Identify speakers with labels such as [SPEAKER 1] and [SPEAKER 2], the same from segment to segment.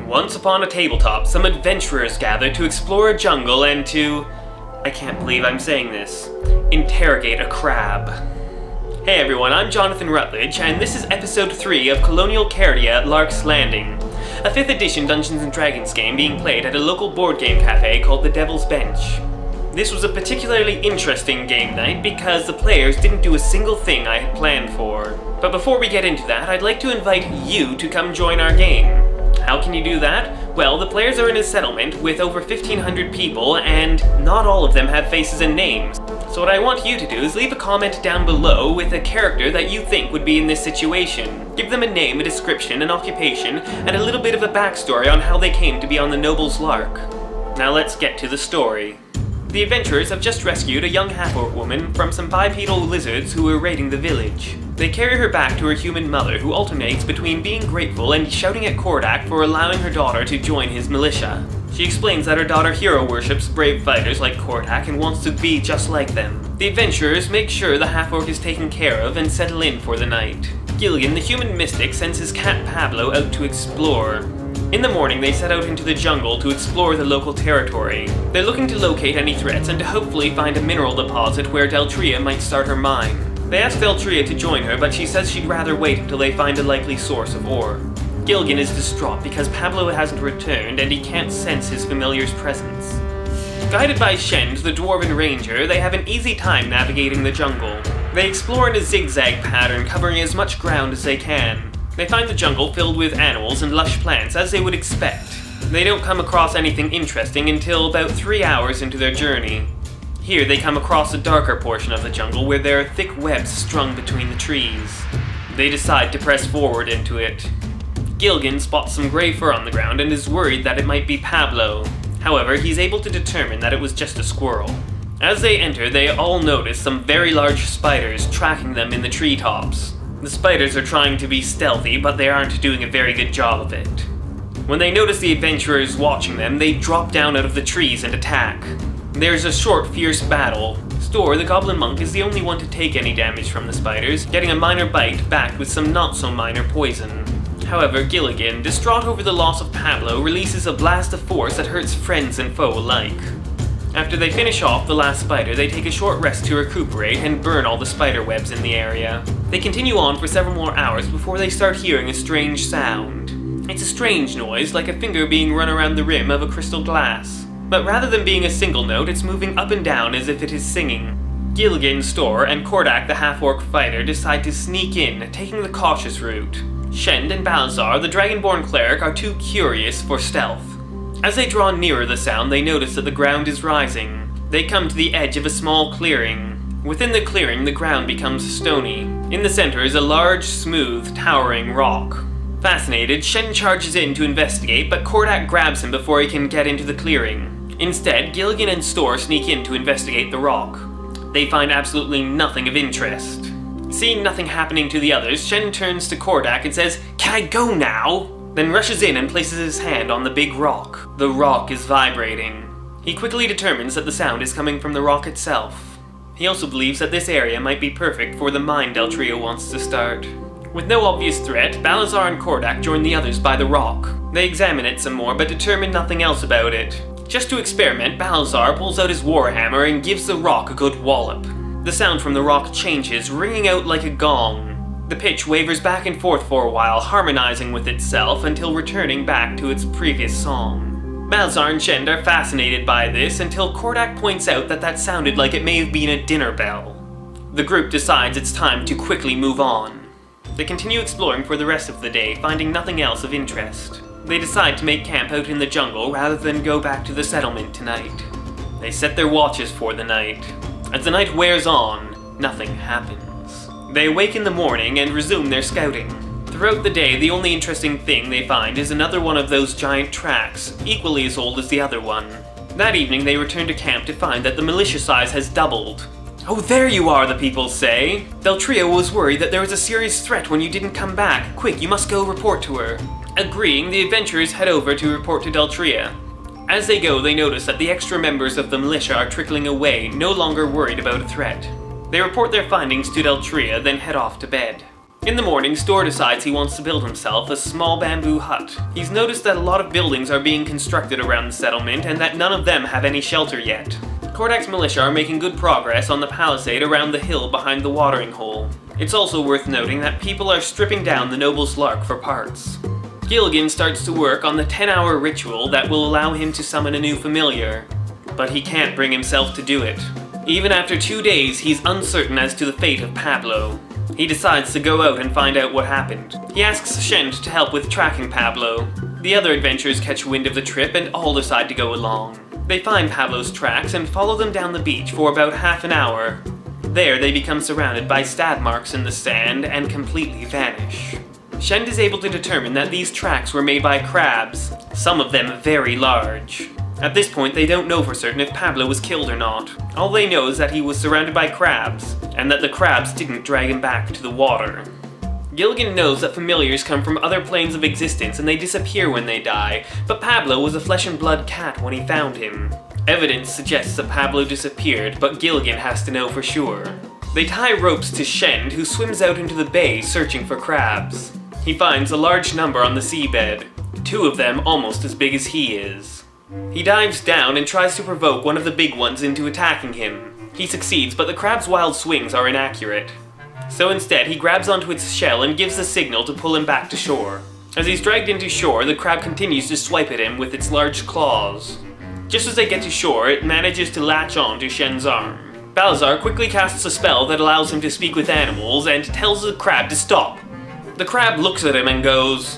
[SPEAKER 1] Once upon a tabletop, some adventurers gathered to explore a jungle and to... I can't believe I'm saying this. Interrogate a crab. Hey everyone, I'm Jonathan Rutledge, and this is episode 3 of Colonial Cardia at Lark's Landing, a 5th edition Dungeons & Dragons game being played at a local board game cafe called the Devil's Bench. This was a particularly interesting game night because the players didn't do a single thing I had planned for. But before we get into that, I'd like to invite you to come join our game. How can you do that? Well, the players are in a settlement with over 1,500 people, and not all of them have faces and names. So what I want you to do is leave a comment down below with a character that you think would be in this situation. Give them a name, a description, an occupation, and a little bit of a backstory on how they came to be on the Noble's Lark. Now let's get to the story. The adventurers have just rescued a young half-orc woman from some bipedal lizards who were raiding the village. They carry her back to her human mother, who alternates between being grateful and shouting at Kordak for allowing her daughter to join his militia. She explains that her daughter hero worships brave fighters like Kordak and wants to be just like them. The adventurers make sure the half-orc is taken care of and settle in for the night. Gilligan, the human mystic, sends his cat Pablo out to explore. In the morning, they set out into the jungle to explore the local territory. They're looking to locate any threats and to hopefully find a mineral deposit where Deltria might start her mine. They ask Deltria to join her, but she says she'd rather wait until they find a likely source of ore. Gilligan is distraught because Pablo hasn't returned and he can't sense his familiar's presence. Guided by Shend, the dwarven ranger, they have an easy time navigating the jungle. They explore in a zigzag pattern, covering as much ground as they can. They find the jungle filled with animals and lush plants, as they would expect. They don't come across anything interesting until about 3 hours into their journey. Here they come across a darker portion of the jungle where there are thick webs strung between the trees. They decide to press forward into it. Gilligan spots some grey fur on the ground and is worried that it might be Pablo. However, he's able to determine that it was just a squirrel. As they enter, they all notice some very large spiders tracking them in the treetops. The spiders are trying to be stealthy, but they aren't doing a very good job of it. When they notice the adventurers watching them, they drop down out of the trees and attack. There's a short, fierce battle. Stor, the goblin monk, is the only one to take any damage from the spiders, getting a minor bite backed with some not-so-minor poison. However, Gilligan, distraught over the loss of Pablo, releases a blast of force that hurts friends and foe alike. After they finish off the last spider, they take a short rest to recuperate and burn all the spider webs in the area. They continue on for several more hours before they start hearing a strange sound. It's a strange noise, like a finger being run around the rim of a crystal glass. But rather than being a single note, it's moving up and down as if it is singing. Gilligan, Stor, and Kordak, the half-orc fighter, decide to sneak in, taking the cautious route. Shend and Balazar, the dragonborn cleric, are too curious for stealth. As they draw nearer the sound, they notice that the ground is rising. They come to the edge of a small clearing. Within the clearing, the ground becomes stony. In the center is a large, smooth, towering rock. Fascinated, Shen charges in to investigate, but Kordak grabs him before he can get into the clearing. Instead, Gilligan and Stor sneak in to investigate the rock. They find absolutely nothing of interest. Seeing nothing happening to the others, Shen turns to Kordak and says, "Can I go now?" Then rushes in and places his hand on the big rock. The rock is vibrating. He quickly determines that the sound is coming from the rock itself. He also believes that this area might be perfect for the mine Deltria wants to start. With no obvious threat, Balazar and Kordak join the others by the rock. They examine it some more, but determine nothing else about it. Just to experiment, Balazar pulls out his warhammer and gives the rock a good wallop. The sound from the rock changes, ringing out like a gong. The pitch wavers back and forth for a while, harmonizing with itself until returning back to its previous song. Balazar and Shend are fascinated by this until Kordak points out that that sounded like it may have been a dinner bell. The group decides it's time to quickly move on. They continue exploring for the rest of the day, finding nothing else of interest. They decide to make camp out in the jungle rather than go back to the settlement tonight. They set their watches for the night. As the night wears on, nothing happens. They awake in the morning and resume their scouting. Throughout the day, the only interesting thing they find is another one of those giant tracks, equally as old as the other one. That evening, they return to camp to find that the militia size has doubled. "Oh, there you are," the people say. "Deltria was worried that there was a serious threat when you didn't come back. Quick, you must go report to her." Agreeing, the adventurers head over to report to Deltria. As they go, they notice that the extra members of the militia are trickling away, no longer worried about a threat. They report their findings to Deltria, then head off to bed. In the morning, Storr decides he wants to build himself a small bamboo hut. He's noticed that a lot of buildings are being constructed around the settlement and that none of them have any shelter yet. Kordak's militia are making good progress on the palisade around the hill behind the watering hole. It's also worth noting that people are stripping down the noble's Lark for parts. Gilligan starts to work on the 10-hour ritual that will allow him to summon a new familiar, but he can't bring himself to do it. Even after 2 days, he's uncertain as to the fate of Pablo. He decides to go out and find out what happened. He asks Shend to help with tracking Pablo. The other adventurers catch wind of the trip and all decide to go along. They find Pablo's tracks and follow them down the beach for about half an hour. There, they become surrounded by stab marks in the sand and completely vanish. Shend is able to determine that these tracks were made by crabs, some of them very large. At this point, they don't know for certain if Pablo was killed or not. All they know is that he was surrounded by crabs, and that the crabs didn't drag him back to the water. Gilligan knows that familiars come from other planes of existence and they disappear when they die, but Pablo was a flesh and blood cat when he found him. Evidence suggests that Pablo disappeared, but Gilligan has to know for sure. They tie ropes to Shend, who swims out into the bay searching for crabs. He finds a large number on the seabed, 2 of them almost as big as he is. He dives down and tries to provoke one of the big ones into attacking him. He succeeds, but the crab's wild swings are inaccurate. So instead, he grabs onto its shell and gives the signal to pull him back to shore. As he's dragged into shore, the crab continues to swipe at him with its large claws. Just as they get to shore, it manages to latch on to Shen's arm. Balazar quickly casts a spell that allows him to speak with animals and tells the crab to stop. The crab looks at him and goes,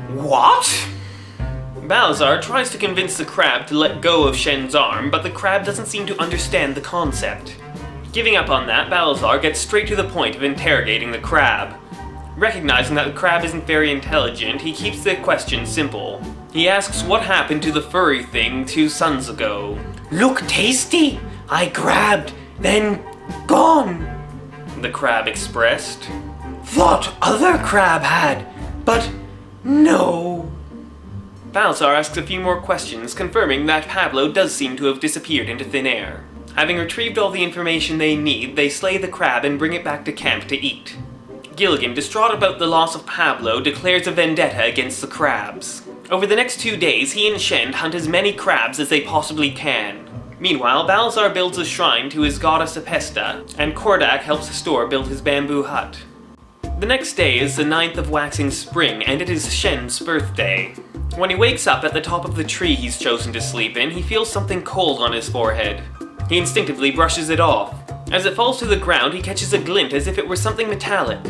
[SPEAKER 1] "What?" Balazar tries to convince the crab to let go of Shen's arm, but the crab doesn't seem to understand the concept. Giving up on that, Balazar gets straight to the point of interrogating the crab. Recognizing that the crab isn't very intelligent, he keeps the question simple. He asks what happened to the furry thing 2 suns ago. "Look tasty! I grabbed, then gone," the crab expressed. "Thought other crab had, but no." Balazar asks a few more questions, confirming that Pablo does seem to have disappeared into thin air. Having retrieved all the information they need, they slay the crab and bring it back to camp to eat. Gilligan, distraught about the loss of Pablo, declares a vendetta against the crabs. Over the next 2 days, he and Shend hunt as many crabs as they possibly can. Meanwhile, Balazar builds a shrine to his goddess Apesta, and Kordak helps Storr build his bamboo hut. The next day is the 9th of waxing spring, and it is Shen's birthday. When he wakes up at the top of the tree he's chosen to sleep in, he feels something cold on his forehead. He instinctively brushes it off. As it falls to the ground, he catches a glint as if it were something metallic.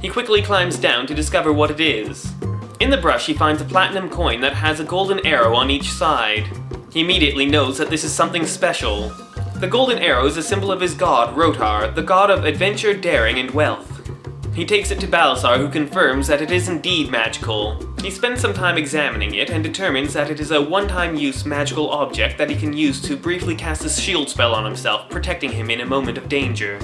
[SPEAKER 1] He quickly climbs down to discover what it is. In the brush, he finds a platinum coin that has a golden arrow on each side. He immediately knows that this is something special. The golden arrow is a symbol of his god, Rotar, the god of adventure, daring, and wealth. He takes it to Balazar, who confirms that it is indeed magical. He spends some time examining it and determines that it is a one-time use magical object that he can use to briefly cast a shield spell on himself, protecting him in a moment of danger.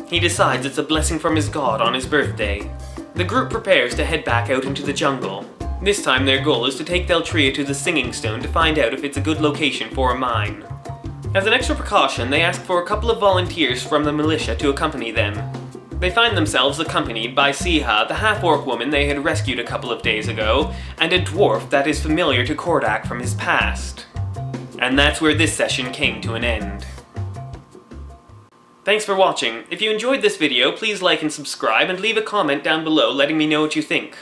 [SPEAKER 1] He decides it's a blessing from his god on his birthday. The group prepares to head back out into the jungle. This time their goal is to take Deltria to the Singing Stone to find out if it's a good location for a mine. As an extra precaution, they ask for a couple of volunteers from the militia to accompany them. They find themselves accompanied by Siha, the half-orc woman they had rescued a couple of days ago, and a dwarf that is familiar to Kordak from his past. And that's where this session came to an end. Thanks for watching. If you enjoyed this video, please like and subscribe, and leave a comment down below letting me know what you think.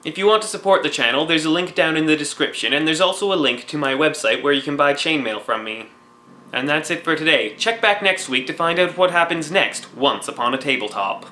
[SPEAKER 1] If you want to support the channel, there's a link down in the description, and there's also a link to my website where you can buy chainmail from me. And that's it for today. Check back next week to find out what happens next, once upon a tabletop.